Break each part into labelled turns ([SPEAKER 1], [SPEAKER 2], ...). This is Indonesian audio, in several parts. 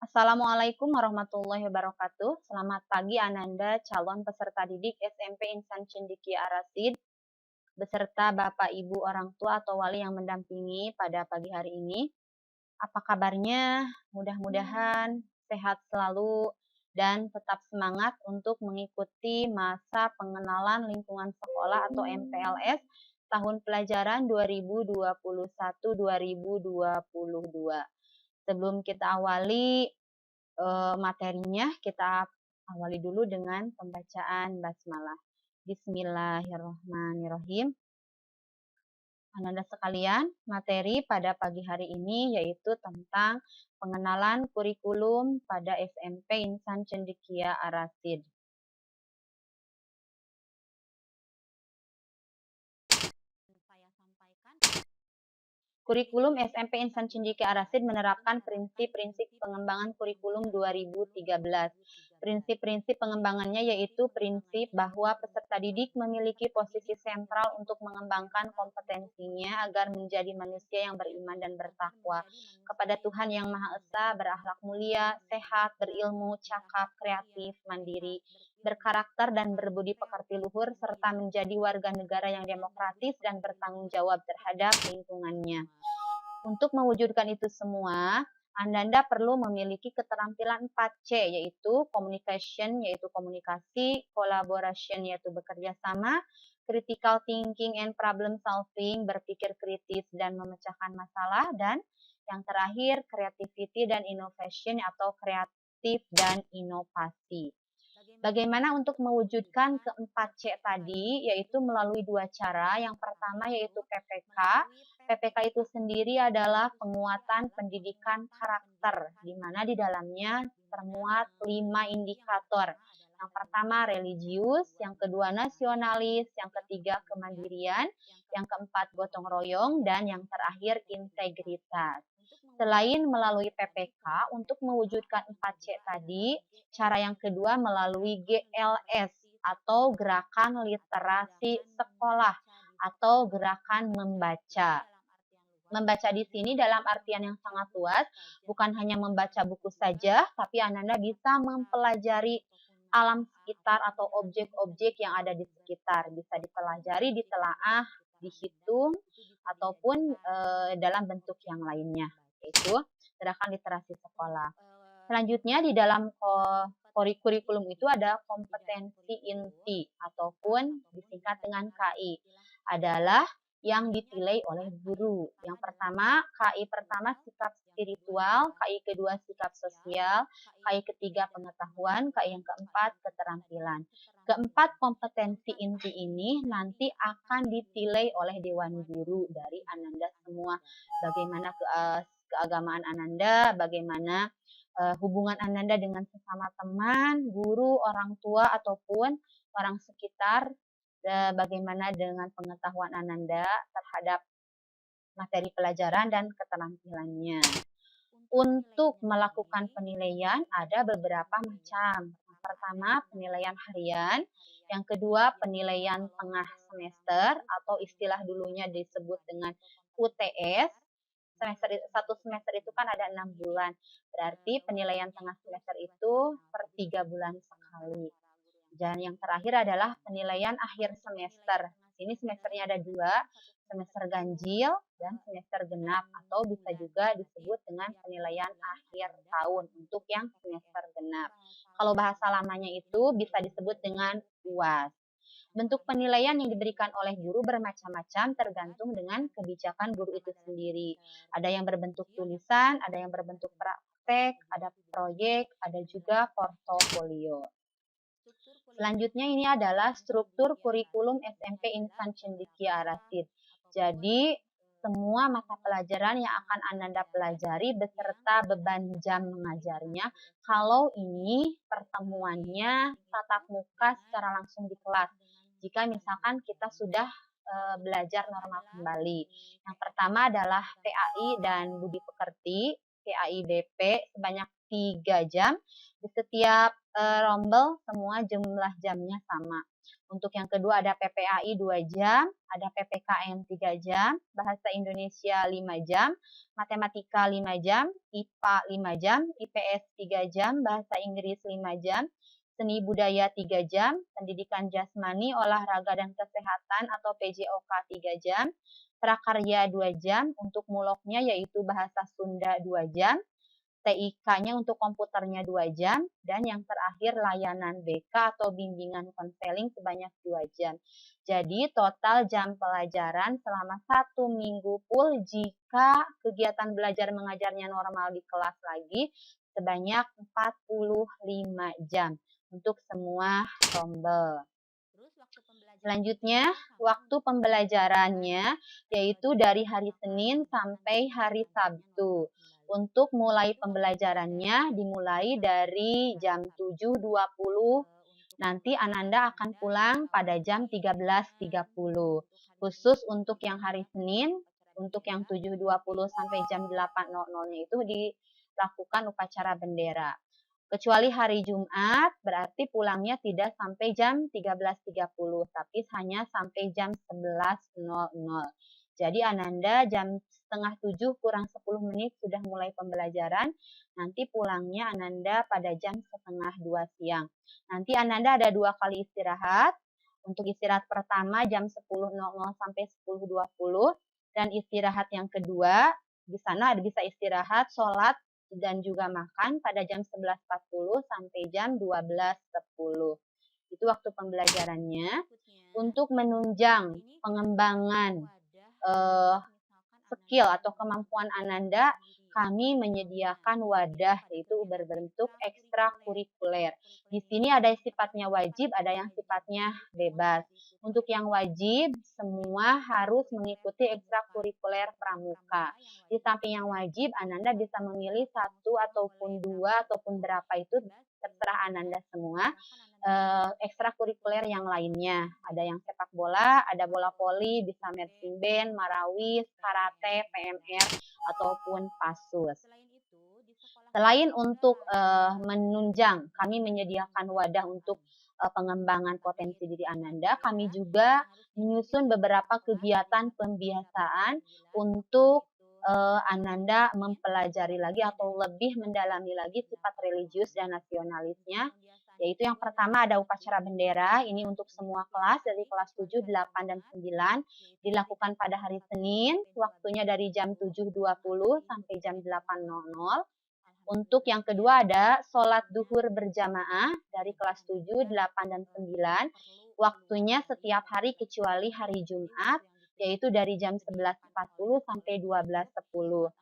[SPEAKER 1] Assalamualaikum warahmatullahi wabarakatuh. Selamat pagi Ananda, calon peserta didik SMP Insan Cendekia Arasid, beserta Bapak Ibu orang tua atau wali yang mendampingi pada pagi hari ini. Apa kabarnya? Mudah-mudahan sehat selalu dan tetap semangat untuk mengikuti masa pengenalan lingkungan sekolah atau MPLS tahun pelajaran 2021-2022. Sebelum kita awali materinya, kita awali dulu dengan pembacaan basmalah. Bismillahirrahmanirrahim. Ananda sekalian, materi pada pagi hari ini yaitu tentang pengenalan kurikulum pada SMP Insan Cendekia Arasid. Saya sampaikan. Kurikulum SMP Insan Cendekia Arasid menerapkan prinsip-prinsip pengembangan kurikulum 2013. Prinsip-prinsip pengembangannya yaitu prinsip bahwa peserta didik memiliki posisi sentral untuk mengembangkan kompetensinya agar menjadi manusia yang beriman dan bertakwa kepada Tuhan Yang Maha Esa, berakhlak mulia, sehat, berilmu, cakap, kreatif, mandiri, berkarakter dan berbudi pekerti luhur, serta menjadi warga negara yang demokratis dan bertanggung jawab terhadap lingkungannya. Untuk mewujudkan itu semua, Ananda perlu memiliki keterampilan 4C, yaitu communication, yaitu komunikasi, collaboration, yaitu bekerja sama, critical thinking and problem solving, berpikir kritis dan memecahkan masalah, dan yang terakhir, creativity dan innovation, atau kreatif dan inovasi. Bagaimana untuk mewujudkan keempat C tadi, yaitu melalui dua cara. Yang pertama yaitu PPK. PPK itu sendiri adalah penguatan pendidikan karakter, di mana di dalamnya termuat 5 indikator. Yang pertama religius, yang kedua nasionalis, yang ketiga kemandirian, yang keempat gotong royong, dan yang terakhir integritas. Selain melalui PPK, untuk mewujudkan 4C tadi, cara yang kedua melalui GLS atau Gerakan Literasi Sekolah atau Gerakan Membaca. Membaca di sini dalam artian yang sangat luas, bukan hanya membaca buku saja, tapi Ananda bisa mempelajari alam sekitar atau objek-objek yang ada di sekitar. Bisa dipelajari, ditelaah, dihitung, ataupun dalam bentuk yang lainnya, yaitu gerakan literasi sekolah. Selanjutnya di dalam kurikulum itu ada kompetensi inti ataupun disingkat dengan KI, adalah yang ditilai oleh guru. Yang pertama, KI pertama sikap spiritual, KI kedua sikap sosial, KI ketiga pengetahuan, KI yang keempat keterampilan. Keempat kompetensi inti ini nanti akan ditilai oleh Dewan Guru dari Ananda semua. Bagaimana keagamaan Ananda, bagaimana hubungan Ananda dengan sesama teman, guru, orang tua, ataupun orang sekitar, bagaimana dengan pengetahuan Ananda terhadap materi pelajaran dan keterampilannya. Untuk melakukan penilaian ada beberapa macam. Yang pertama penilaian harian, yang kedua penilaian tengah semester atau istilah dulunya disebut dengan UTS. Satu semester itu kan ada 6 bulan, berarti penilaian tengah semester itu per 3 bulan sekali. Dan yang terakhir adalah penilaian akhir semester. Ini semesternya ada 2, semester ganjil dan semester genap, atau bisa juga disebut dengan penilaian akhir tahun untuk yang semester genap. Kalau bahasa lamanya itu bisa disebut dengan UAS. Bentuk penilaian yang diberikan oleh guru bermacam-macam tergantung dengan kebijakan guru itu sendiri. Ada yang berbentuk tulisan, ada yang berbentuk praktek, ada proyek, ada juga portofolio. Selanjutnya ini adalah struktur kurikulum SMP Insan Cendekia Arasid. Jadi semua mata pelajaran yang akan Ananda pelajari beserta beban jam mengajarnya, kalau ini pertemuannya tatap muka secara langsung di kelas. Jika misalkan kita sudah belajar normal kembali. Yang pertama adalah PAI dan budi pekerti. PAIDP sebanyak 3 jam. Di setiap rombel semua jumlah jamnya sama. Untuk yang kedua ada PPAI 2 jam, ada PPKN 3 jam, Bahasa Indonesia 5 jam, Matematika 5 jam, IPA 5 jam, IPS 3 jam, Bahasa Inggris 5 jam, Seni Budaya 3 jam, Pendidikan Jasmani, Olahraga dan Kesehatan atau PJOK 3 jam, Prakarya 2 jam, untuk muloknya yaitu Bahasa Sunda 2 jam, TIK-nya untuk komputernya 2 jam, dan yang terakhir layanan BK atau bimbingan konseling sebanyak 2 jam. Jadi total jam pelajaran selama 1 minggu full jika kegiatan belajar mengajarnya normal di kelas lagi sebanyak 45 jam untuk semua rombel. Selanjutnya, waktu pembelajarannya yaitu dari hari Senin sampai hari Sabtu. Untuk mulai pembelajarannya dimulai dari jam 7.20. Nanti Ananda akan pulang pada jam 13.30. Khusus untuk yang hari Senin, untuk yang 7.20 sampai jam 8.00-nya itu dilakukan upacara bendera. Kecuali hari Jumat, berarti pulangnya tidak sampai jam 13.30, tapi hanya sampai jam 11.00. Jadi Ananda jam setengah 7 kurang 10 menit sudah mulai pembelajaran. Nanti pulangnya Ananda pada jam setengah 2 siang. Nanti Ananda ada 2 kali istirahat. Untuk istirahat pertama jam 10.00 sampai 10.20. Dan istirahat yang kedua, di sana bisa istirahat, sholat, dan juga makan pada jam 11.40 sampai jam 12.10. Itu waktu pembelajarannya. Untuk menunjang pengembangan skill atau kemampuan Ananda, kami menyediakan wadah yaitu berbentuk ekstrakurikuler. Di sini ada yang sifatnya wajib, ada yang sifatnya bebas. Untuk yang wajib, semua harus mengikuti ekstrakurikuler pramuka. Di samping yang wajib, Ananda bisa memilih 1 ataupun 2 ataupun berapa itu terserah Ananda semua. Ekstrakurikuler yang lainnya. Ada yang sepak bola, ada bola voli, bisa marching band, marawis, karate, PMR, ataupun pasus. Selain untuk menunjang, kami menyediakan wadah untuk pengembangan potensi diri Ananda, kami juga menyusun beberapa kegiatan pembiasaan untuk Ananda mempelajari lagi atau lebih mendalami lagi sifat religius dan nasionalisnya. Yaitu yang pertama ada upacara bendera, ini untuk semua kelas dari kelas 7, 8, dan 9, dilakukan pada hari Senin, waktunya dari jam 7.20 sampai jam 8.00. Untuk yang kedua ada sholat duhur berjamaah dari kelas 7, 8, dan 9, waktunya setiap hari kecuali hari Jumat, yaitu dari jam 11.40 sampai 12.10.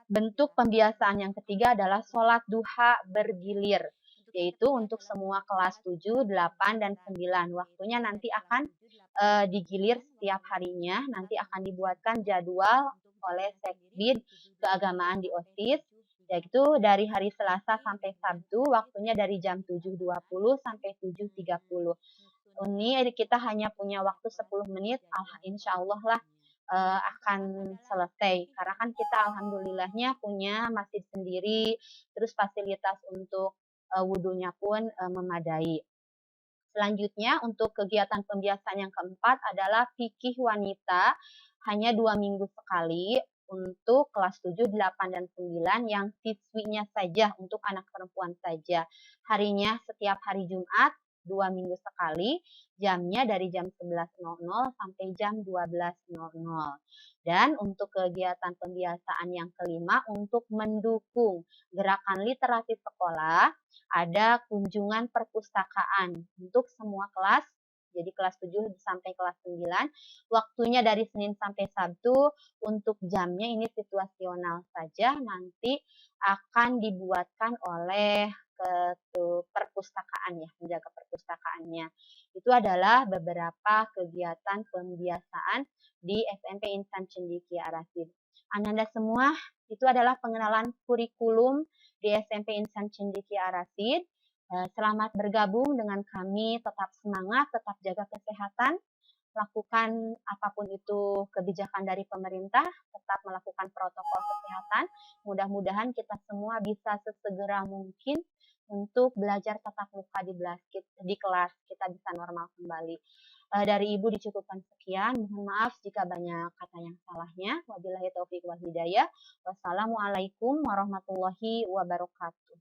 [SPEAKER 1] Bentuk pembiasaan yang ketiga adalah sholat duha bergilir, yaitu untuk semua kelas 7, 8, dan 9. Waktunya nanti akan digilir setiap harinya, nanti akan dibuatkan jadwal oleh Sekbid Keagamaan di OSIS, yaitu dari hari Selasa sampai Sabtu, waktunya dari jam 7.20 sampai 7.30. Ini kita hanya punya waktu 10 menit, insya Allah lah akan selesai. Karena kan kita alhamdulillahnya punya masjid sendiri, terus fasilitas untuk wudhunya pun memadai. Selanjutnya untuk kegiatan pembiasaan yang keempat adalah fikih wanita, hanya 2 minggu sekali untuk kelas 7, 8, dan 9 yang siswinya saja, untuk anak perempuan saja. Harinya setiap hari Jumat, 2 minggu sekali, jamnya dari jam 11.00 sampai jam 12.00. Dan untuk kegiatan pembiasaan yang kelima, untuk mendukung gerakan literasi sekolah, ada kunjungan perpustakaan untuk semua kelas, jadi kelas 7 sampai kelas 9, waktunya dari Senin sampai Sabtu, untuk jamnya ini situasional saja, nanti akan dibuatkan oleh perpustakaan ya, menjaga perpustakaannya. Itu adalah beberapa kegiatan pembiasaan di SMP Insan Cendekia Ar-Rasyid. Ananda semua, itu adalah pengenalan kurikulum di SMP Insan Cendekia Ar-Rasyid. Selamat bergabung dengan kami, tetap semangat, tetap jaga kesehatan. lakukan apapun itu kebijakan dari pemerintah, tetap melakukan protokol kesehatan. Mudah-mudahan kita semua bisa sesegera mungkin untuk belajar tatap muka di kelas, kita bisa normal kembali. Dari Ibu dicukupkan sekian. Mohon maaf jika banyak kata yang salahnya. Wabillahi taufiq wal hidayah. Wassalamualaikum warahmatullahi wabarakatuh.